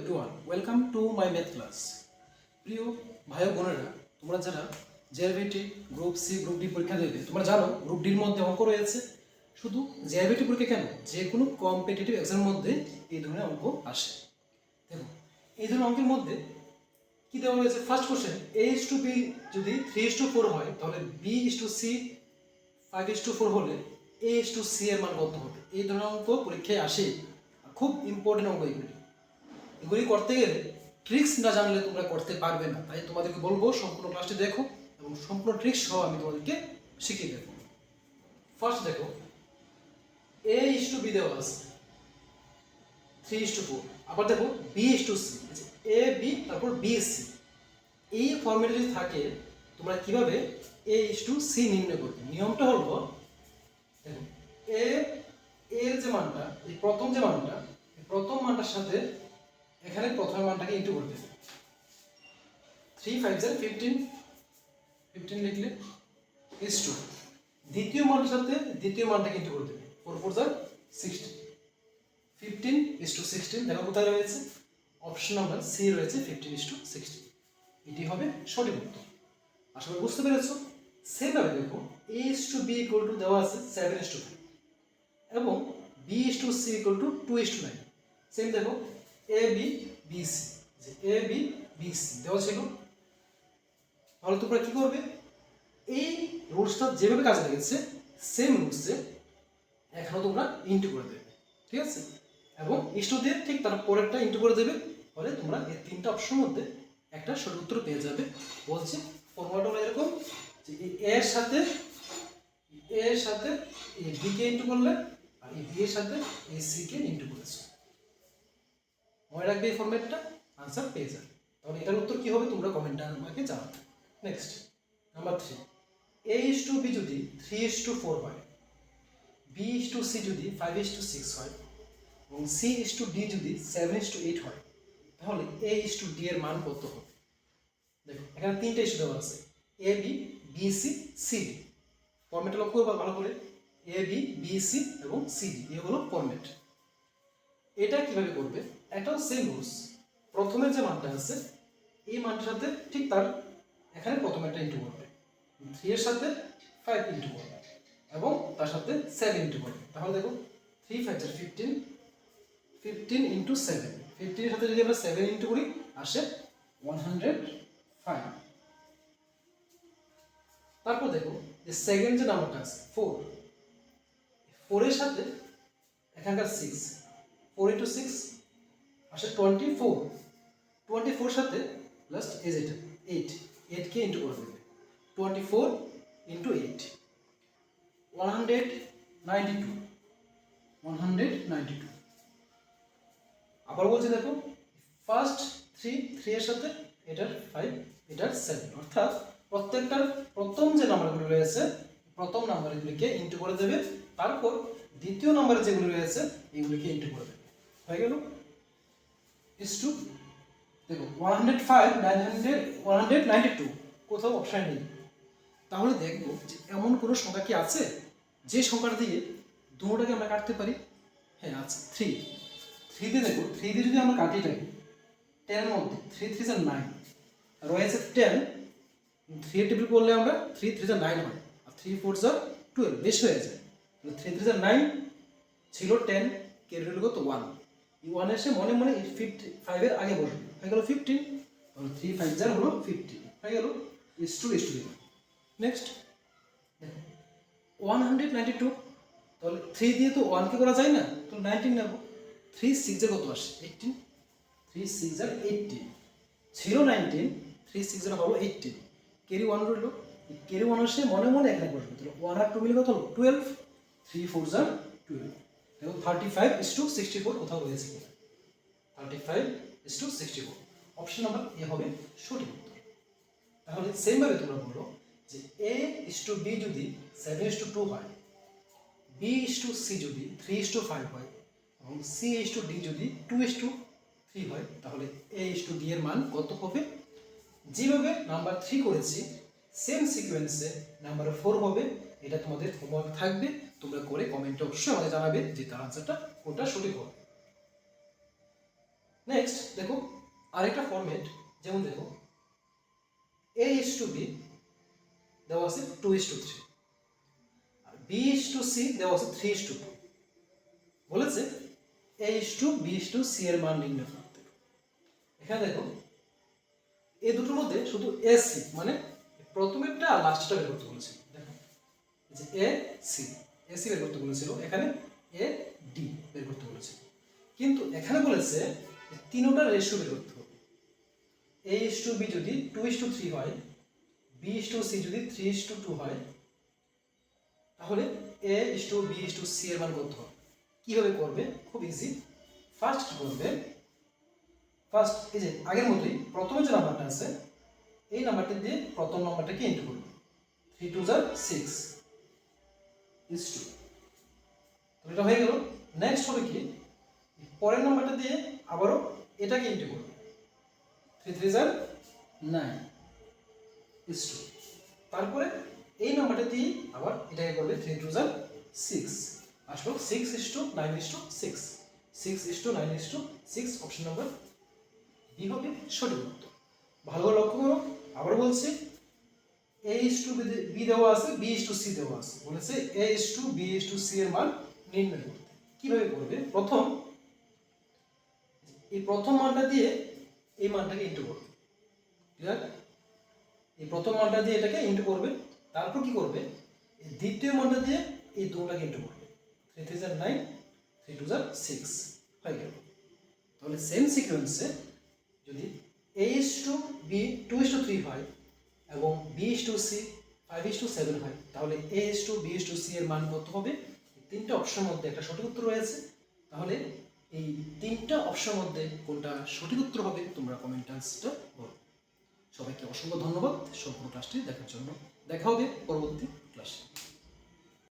everyone, welcome to my math class. প্রিয় ভাই বোনেরা, তোমরা যারা JRBT group C group D পরীক্ষা দেবে, তোমরা জানো গ্রুপ ডির মধ্যে অঙ্ক রয়েছে। শুধু JRBT পরীক্ষা কেন, যে কোনো কম্পিটিটিভ এক্সামের মধ্যে এই ধরনের অঙ্ক আসে। দেখো, এই ধরনের অঙ্কের মধ্যে কি দেওয়া হয়েছে? ফার্স্ট কোশ্চেন, a:b যদি 3:4 হয়, তাহলে b:c 5:4 হলে a:c এর মান কত হবে? এই ধরনের অঙ্ক পরীক্ষায় আসে, খুব ইম্পর্টেন্ট অঙ্ক এগুলি করতে গেলে ট্রিক্স না জানলে তোমরা করতে পারবে না। তাই তোমাদেরকে বলবো সম্পূর্ণ ক্লাসটি দেখো এবং সম্পূর্ণ ট্রিক্স সহ আমি তোমাদেরকে শিখিয়ে দেবো। ফার্স্ট দেখো, a:b দেওয়া আছে 3:4, আবার দেখো b:c, a/b তারপর b/c। এই ফর্মেটে যদি থাকে, তোমরা কিভাবে a:c নির্ণয় করবে? নিয়মটা হলো, দেখো a এর যে মানটা, এই প্রথম যে মানটা, এই প্রথম মানটার সাথে এখানে প্রথম মানটাকে ইনটু করতে হবে। 3 5 15 15 লিখলে is 2। দ্বিতীয় মানটার সাথে দ্বিতীয় মানটাকে ইনটু করে দেবে। 4 4 16, 15:16। দেখো কোথায় রয়েছে? অপশন নাম্বার সি রয়েছে 15:16। এটি হবে সঠিক উত্তর। আশা করি বুঝতে পেরেছো। সেমভাবে দেখো a:b দেওয়া আছে 7:5 এবং b:c 2:9। সেম দেখো ab bc, যে ab bc দেওয়া ছিল। তাহলে তোমরা কি করবে? এই রুলসটা যেভাবে কাজে লেগেছে সেম রুলসে এখানে তোমরা ইনটু করে দেবে, ঠিক আছে? এবং ইস্টু দিয়ে ঠিক তার পরেরটা ইনটু করে দেবে। ফলে তোমরা এই তিনটা অপশনের মধ্যে একটা সঠিক উত্তর পেয়ে যাবে। বলছি ফর্মুলাটা হলো এরকম, যে এর সাথে এই বি কে ইনটু করলে আর এই বি এর সাথে এই সি কে ইনটু করেছো। মনে রাখবে এই ফরম্যাটটা, আনসার পেয়ে যাবে। তাহলে এটার উত্তর কি হবে তোমরা কমেন্টে আমাকে জানাবে। নেক্সট নাম্বার 3, a:b যদি 3:4 হয়, b:c যদি 5:6 হয় এবং c:d যদি 7:8 হয়, তাহলে a:d এর মান কত হবে? দেখো এখানে তিনটা ইস্যু দেওয়া আছে, a b b c c d। ফরম্যাটটা লক্ষ্য করবা ভালো করে, a b b c এবং c d, এই হলো ফরম্যাট। এটা কিভাবে করবে? একটাও সেম রুলস। প্রথমের যে মানটা আছে এই মানটার সাথে ঠিক তার এখানে প্রথম একটা ইনটু করবে, 3 এর সাথে 5 ইনটু করবে এবং তার সাথে 7 ইনটু করবে। তাহলে দেখো 3 5 15, 15 ইনটু 7, 15 এর সাথে যদি আমরা 7 ইনটু করি আসে 105। তারপর দেখো যে সেকেন্ড যে নাম্বারটা আছে 4, 4 এর সাথে এখানকার 6, 4 ইনটু 6 আসে 24, 24 সাথে লাস্ট এই যেটা 8, 8 কে ইনটু করে দেবে। 24 ইনটু 8 192, 192। আবার বলছি দেখো, ফার্স্ট 3 এর সাথে এটার 5, এটার 7, অর্থাৎ প্রত্যেকটার প্রথম যে নাম্বারগুলো রয়েছে প্রথম নাম্বারগুলিকে ইনটু করে দেবে, তারপর দ্বিতীয় নাম্বারে যেগুলো রয়েছে এগুলিকে ইনটু করে দেবে। হয়ে গেল is to দেখো 105 900 192 কোথাও অপশন নেই। তাহলে দেখবো যে এমন কোনো সংখ্যা কি আছে যে সংখ্যাটা দিয়ে দুটোটাকে আমরা কাটতে পারি? হ্যাঁ আছে, 3 দিয়ে দেখো, 3 দিয়ে যদি আমরা কাটি এটাকে 10 এর মধ্যে 3 3 9 রয়েছে 10, 3 এর টেবিল করলে আমরা 3 3 9 হয় আর 3 4 12 বেশি হয়ে যায়। তাহলে 3 3 9 ছিল 10, কে রইল কত 1, এই 1 এসে মনে মনে 5 এর আগে বসবে, হয়ে গেল 15। তাহলে 3 5 হলো 50, হয়ে গেল is to নেক্সট 192। তাহলে 3 দিয়ে তো 1 কে করা যায় না, তো 19 নেব। 3 6 কত আসে 18, 3 6 18 ছিল 19, 3 6 হলো 18, ক্যারি 1 রইল, ক্যারি 1 আসে মনে মনে এখানে বসবে। তাহলে 1 আর 2 মিলে কত হলো 12, 3 4 12। দেখো 35:64 কোথাও রয়েছে কিনা, 35:64। অপশন নাম্বার এ হবে সঠিক উত্তর। তাহলে সেম ভাবে তোমরা বলো যে a:b যদি 7:2 হয়, b:c যদি 3:5 হয় এবং c:d যদি 2:3 হয়, তাহলে a:d এর মান কত হবে? যেভাবে নাম্বার 3 করেছি সেম সিকোয়েন্সে নাম্বার 4 হবে। এটা তোমাদের হোমওয়ার্ক থাকবে, তোমরা করে কমেন্টে অবশ্যই আমাকে জানাবে যে তার আনসারটা কোনটা সঠিক হবে। নেক্সট দেখো আরেকটা ফরম্যাট, যেমন দেখো A:B দেওয়া আছে 2:3, আর B:C দেওয়া আছে 3:2। বলেছে A:B:C এর মান নির্ণয় করতে। এখানে দেখো এই দুটোর মধ্যে শুধু AC মানে প্রথমেরটা আর লাস্টটা বের করতে বলেছিল। দেখো এই যে AC বের করতে বলেছিল, এখানে AD বের করতে বলেছিল, কিন্তু এখানে বলেছে তিনটার রেশিও বের করতে হবে। A:B যদি 2:3 হয়, B:C যদি 3:2 হয়, তাহলে A:B:C এর মান কত হবে? কিভাবে করবে? খুব ইজি। ফার্স্ট কি করবে, ফার্স্ট এই যে আগের মতোই প্রথমে যে নাম্বারটা আছে এই নাম্বারটি দিয়ে প্রথম নাম্বারটাকে ইনটু করবে। 3 2 6 is 2। তো এটা হয়ে গেল। নেক্সট হবে কি, পরের নাম্বারটা দিয়ে আবারও এটাকে ইনটু করবে। 3 3 9 is 2। তারপরে এই নাম্বারটা দিয়ে আবার এটাকে করবে 3 2 6, আসলো 6:9:6, 6:9:6। অপশন নাম্বার বি হবে সঠিক উত্তর। ভালো করে লক্ষ্য করো, আবার বলছি A:B দেওয়া আছে, B:C দেওয়া আছে, বলেছে A:B:C এর মান নির্ণয় করতে। কিভাবে করবে? এই প্রথম মানটা দিয়ে এই মানটাকে ইনটু করবে। ক্লিয়ার? এই প্রথম মানটা দিয়ে এটাকে ইনটু করবে, তারপর কি করবে, এই দ্বিতীয় মানটা দিয়ে এই দুটোটাকে ইনটু করবে। 3 3 9, 3 2 6 হয়ে গেল। তাহলে সেম সিকোয়েন্সে যদি A:B 2:3 হয় এবং B:C 5:7 হয়, তাহলে A:B:C এর মান কত হবে? তিনটা অপশনের মধ্যে একটা সঠিক উত্তর রয়েছে। তাহলে এই তিনটা অপশনের মধ্যে কোনটা সঠিক উত্তর হবে তোমরা কমেন্ট আনসারটা বলো। সবাইকে অসংখ্য ধন্যবাদ সম্পূর্ণ ক্লাসটি দেখার জন্য। দেখা হবে পরবর্তী ক্লাসে।